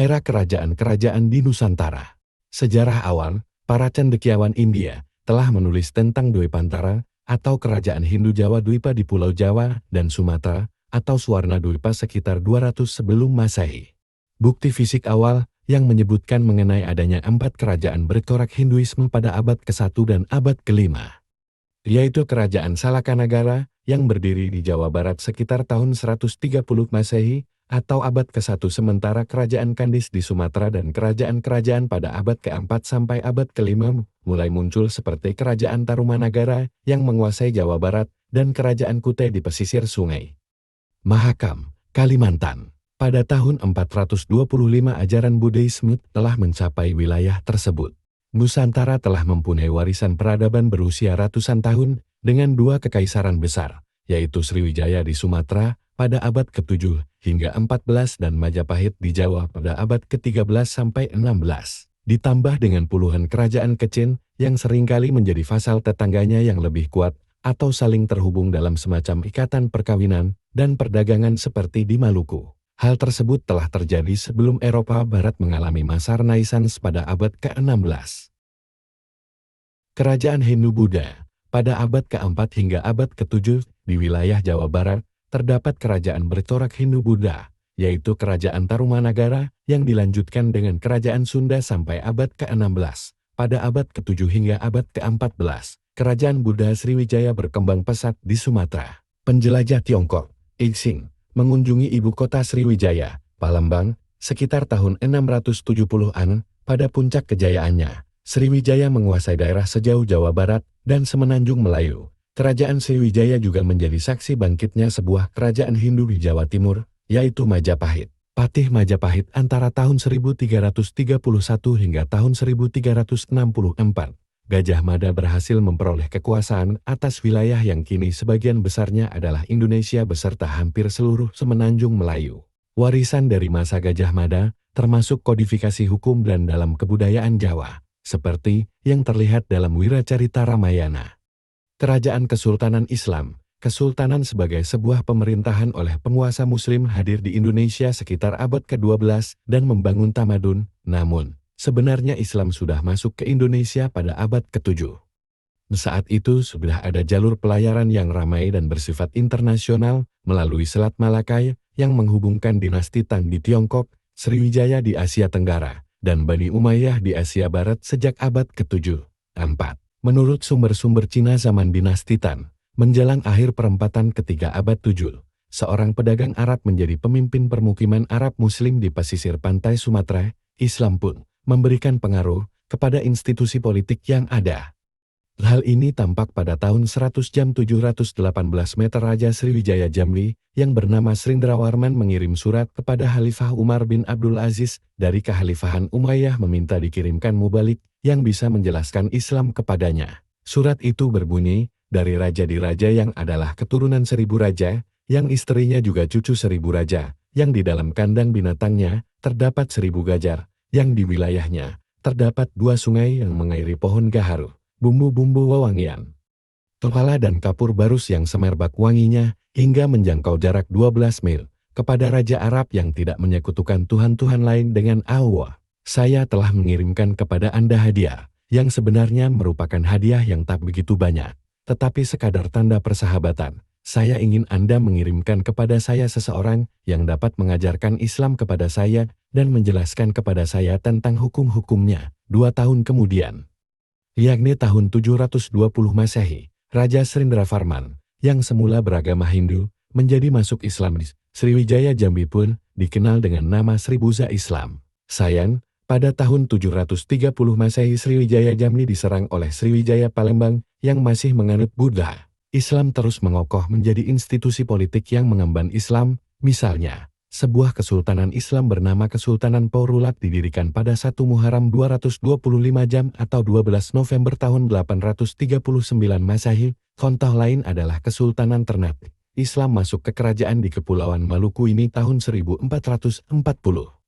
Era kerajaan-kerajaan di Nusantara. Sejarah awal, para cendekiawan India telah menulis tentang Dwipantara atau kerajaan Hindu Jawa Dwipa di Pulau Jawa dan Sumatera atau Suwarna Dwipa sekitar 200 sebelum Masehi. Bukti fisik awal yang menyebutkan mengenai adanya 4 kerajaan bercorak Hinduisme pada abad ke-1 dan abad ke-5, yaitu Kerajaan Salakanagara yang berdiri di Jawa Barat sekitar tahun 130 Masehi atau abad ke-1, sementara Kerajaan Kandis di Sumatera dan kerajaan-kerajaan pada abad ke-4 sampai abad ke-5 mulai muncul seperti Kerajaan Tarumanagara yang menguasai Jawa Barat dan Kerajaan Kutai di pesisir Sungai Mahakam, Kalimantan. Pada tahun 425 ajaran Buddhisme telah mencapai wilayah tersebut. Nusantara telah mempunyai warisan peradaban berusia ratusan tahun dengan 2 kekaisaran besar, yaitu Sriwijaya di Sumatera pada abad ke-7 hingga 14 dan Majapahit di Jawa pada abad ke-13 sampai 16. Ditambah dengan puluhan kerajaan kecil yang seringkali menjadi vasal tetangganya yang lebih kuat atau saling terhubung dalam semacam ikatan perkawinan dan perdagangan seperti di Maluku. Hal tersebut telah terjadi sebelum Eropa Barat mengalami masa Renaissance pada abad ke-16. Kerajaan Hindu-Buddha. Pada abad ke-4 hingga abad ke-7, di wilayah Jawa Barat, terdapat kerajaan bercorak Hindu-Buddha, yaitu Kerajaan Tarumanagara yang dilanjutkan dengan Kerajaan Sunda sampai abad ke-16. Pada abad ke-7 hingga abad ke-14, Kerajaan Buddha Sriwijaya berkembang pesat di Sumatera. Penjelajah Tiongkok, Ixing, mengunjungi ibu kota Sriwijaya, Palembang, sekitar tahun 670-an. Pada puncak kejayaannya, Sriwijaya menguasai daerah sejauh Jawa Barat dan semenanjung Melayu. Kerajaan Sriwijaya juga menjadi saksi bangkitnya sebuah kerajaan Hindu di Jawa Timur, yaitu Majapahit. Patih Majapahit antara tahun 1331 hingga tahun 1364. Gajah Mada berhasil memperoleh kekuasaan atas wilayah yang kini sebagian besarnya adalah Indonesia beserta hampir seluruh semenanjung Melayu. Warisan dari masa Gajah Mada termasuk kodifikasi hukum dan dalam kebudayaan Jawa, seperti yang terlihat dalam Wiracarita Ramayana. Kerajaan Kesultanan Islam. Kesultanan sebagai sebuah pemerintahan oleh penguasa Muslim hadir di Indonesia sekitar abad ke-12 dan membangun tamadun, namun sebenarnya Islam sudah masuk ke Indonesia pada abad ke-7. Saat itu sudah ada jalur pelayaran yang ramai dan bersifat internasional melalui Selat Malaka yang menghubungkan dinasti Tang di Tiongkok, Sriwijaya di Asia Tenggara, dan Bani Umayyah di Asia Barat sejak abad ke-7. 4. Menurut sumber-sumber Cina zaman dinasti Tang, menjelang akhir perempatan ketiga abad 7, seorang pedagang Arab menjadi pemimpin permukiman Arab Muslim di pesisir pantai Sumatera. Islam pun memberikan pengaruh kepada institusi politik yang ada. Hal ini tampak pada tahun 100 jam 718 meter Raja Sriwijaya Jambi yang bernama Srindrawarman mengirim surat kepada Khalifah Umar bin Abdul Aziz dari Kekhalifahan Umayyah meminta dikirimkan mubalik yang bisa menjelaskan Islam kepadanya. Surat itu berbunyi, dari raja di raja yang adalah keturunan 1000 raja, yang istrinya juga cucu 1000 raja, yang di dalam kandang binatangnya terdapat 1000 gajar, yang di wilayahnya terdapat 2 sungai yang mengairi pohon gaharu, bumbu-bumbu wewangian, topala dan kapur barus yang semerbak wanginya, hingga menjangkau jarak 12 mil, kepada Raja Arab yang tidak menyekutukan Tuhan-Tuhan lain dengan Allah. Saya telah mengirimkan kepada Anda hadiah, yang sebenarnya merupakan hadiah yang tak begitu banyak, tetapi sekadar tanda persahabatan. Saya ingin Anda mengirimkan kepada saya seseorang yang dapat mengajarkan Islam kepada saya dan menjelaskan kepada saya tentang hukum-hukumnya. 2 tahun kemudian, yakni tahun 720 Masehi, Raja Srindravarman, yang semula beragama Hindu, menjadi masuk Islam. Sriwijaya Jambi pun dikenal dengan nama Sribuza Islam. Sayang, pada tahun 730 Masehi Sriwijaya Jambi diserang oleh Sriwijaya Palembang yang masih menganut Buddha. Islam terus mengokoh menjadi institusi politik yang mengemban Islam. Misalnya, sebuah kesultanan Islam bernama Kesultanan Porulat didirikan pada 1 Muharram 225 jam atau 12 November tahun 839 Masehi. Contoh lain adalah Kesultanan Ternate. Islam masuk ke kerajaan di Kepulauan Maluku ini tahun 1440.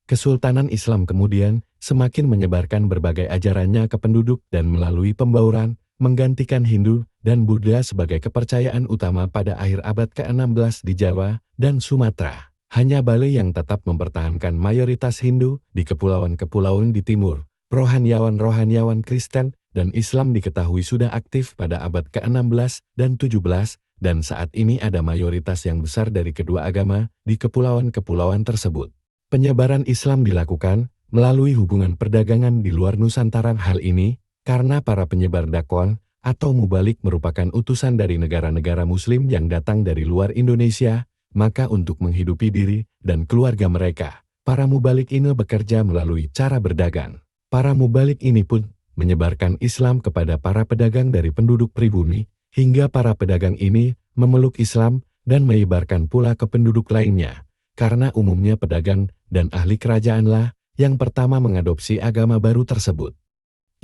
Kesultanan Islam kemudian semakin menyebarkan berbagai ajarannya ke penduduk dan melalui pembauran, menggantikan Hindu dan Buddha sebagai kepercayaan utama pada akhir abad ke-16 di Jawa dan Sumatera. Hanya Bali yang tetap mempertahankan mayoritas Hindu di kepulauan-kepulauan di timur. Rohaniawan-rohaniawan Kristen dan Islam diketahui sudah aktif pada abad ke-16 dan 17, dan saat ini ada mayoritas yang besar dari kedua agama di kepulauan-kepulauan tersebut. Penyebaran Islam dilakukan melalui hubungan perdagangan di luar Nusantara. Hal ini karena para penyebar dakwah atau mubalik merupakan utusan dari negara-negara Muslim yang datang dari luar Indonesia, maka untuk menghidupi diri dan keluarga mereka, para mubalik ini bekerja melalui cara berdagang. Para mubalik ini pun menyebarkan Islam kepada para pedagang dari penduduk pribumi, hingga para pedagang ini memeluk Islam dan menyebarkan pula ke penduduk lainnya. Karena umumnya pedagang dan ahli kerajaanlah yang pertama mengadopsi agama baru tersebut.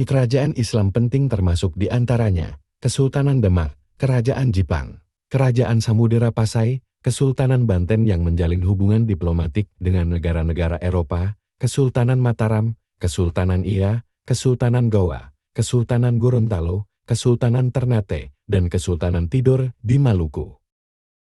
Kerajaan Islam penting termasuk di antaranya Kesultanan Demak, Kerajaan Jipang, Kerajaan Samudera Pasai, Kesultanan Banten yang menjalin hubungan diplomatik dengan negara-negara Eropa, Kesultanan Mataram, Kesultanan Ia, Kesultanan Goa, Kesultanan Gorontalo, Kesultanan Ternate, dan Kesultanan Tidore di Maluku.